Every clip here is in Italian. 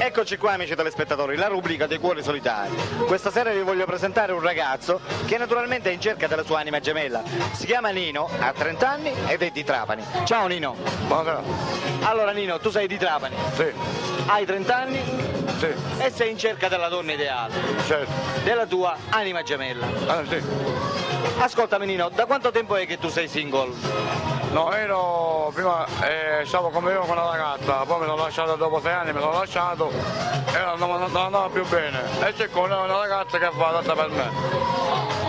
Eccoci qua amici telespettatori, la rubrica dei cuori solitari. Questa sera vi voglio presentare un ragazzo che naturalmente è in cerca della sua anima gemella. Si chiama Nino, ha 30 anni ed è di Trapani. Ciao Nino. Buonasera. Allora Nino, tu sei di Trapani? Sì. Hai 30 anni? Sì. E sei in cerca della donna ideale, Certo. della tua anima gemella. Sì. Ascoltami Nino, da quanto tempo è che tu sei single? No, io prima stavo convivevo con una ragazza, poi mi sono lasciato dopo 6 anni, mi sono lasciato e non andava più bene. E c'è con una ragazza che fa adatta per me.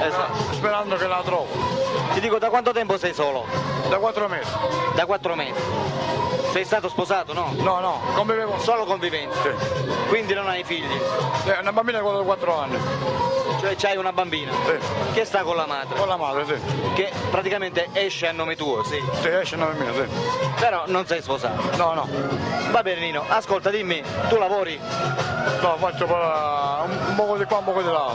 Esatto. Sperando che la trovo. Ti dico, da quanto tempo sei solo? Da 4 mesi. Da 4 mesi. Sei stato sposato, no? No, convivevo. Solo convivente. Sì. Quindi non hai figli? Una bambina di 4 anni. Cioè c'hai una bambina? Sì. Che sta con la madre? Con la madre, sì. Che praticamente esce a nome tuo, sì. Sì, esce a nome mio, sì. Però non sei sposato. No. Va bene Nino, ascolta, dimmi, tu lavori? No, faccio un poco di qua, un poco di là.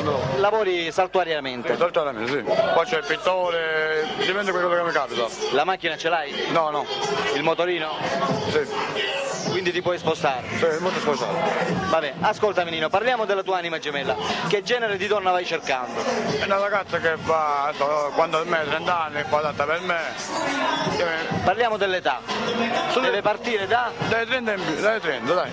No. Lavori saltuariamente? Sì, solitamente, sì. Faccio il pittore, dipende da quello che mi capita. La macchina ce l'hai? No. Il motorino? Sì. Quindi ti puoi spostare? Sì, molto sposato. Vabbè, ascoltami Nino, parliamo della tua anima gemella. Che genere di donna vai cercando? È una ragazza che fa, quando me 30 anni, fa adatta per me. Parliamo dell'età. Deve partire Dai 30 in più, dai 30, dai.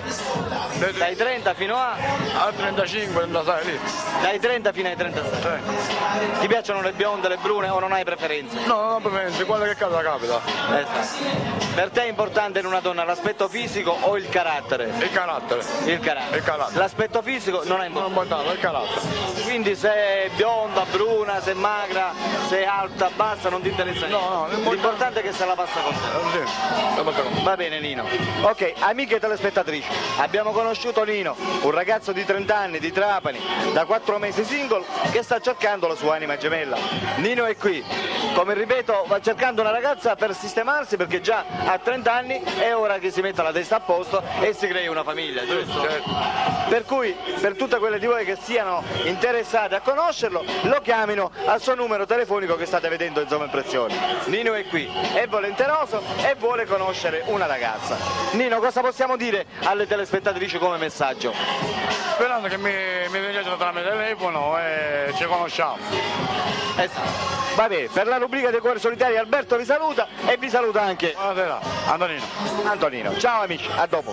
dai 30 fino a... Al 35, 36, lì. Dai 30 fino ai 36. Sì. Ti piacciono le bionde, le brune o non hai preferenze? No, non ho preferenze, quello che capita. Esatto. Per te è importante in una donna l'aspetto fisico o il carattere? Il carattere. Il carattere. Il carattere. L'aspetto fisico non è Non importante. importante, il carattere. Quindi se è bionda, bruna, se è magra, se è alta, bassa, non ti interessa niente. No, l'importante è che se la passa con te. Sì, lo faccio. Va bene Nino. Ok, amiche telespettatrici, abbiamo conosciuto Nino, un ragazzo di 30 anni di Trapani, da 4 mesi single, che sta cercando la sua anima gemella. Nino è qui, come ripeto, va cercando una ragazza per sistemarsi perché già ha 30 anni, è ora che si metta la testa a posto e si crei una famiglia, giusto? Certo. Per cui, per tutte quelle di voi che siano interessate a conoscerlo, lo chiamino al suo numero telefonico che state vedendo in sovraimpressione. Nino è qui, è volenteroso e vuole conoscere una ragazza. Nino, cosa possiamo dire alle telespettatrici come messaggio? Sperando che mi vedete tramite telefono e ci conosciamo. Esatto. Va bene, per la rubrica dei cuori solitari Alberto vi saluta e vi saluta anche Buonasera, Antonino. Antonino. Ciao amici, a dopo.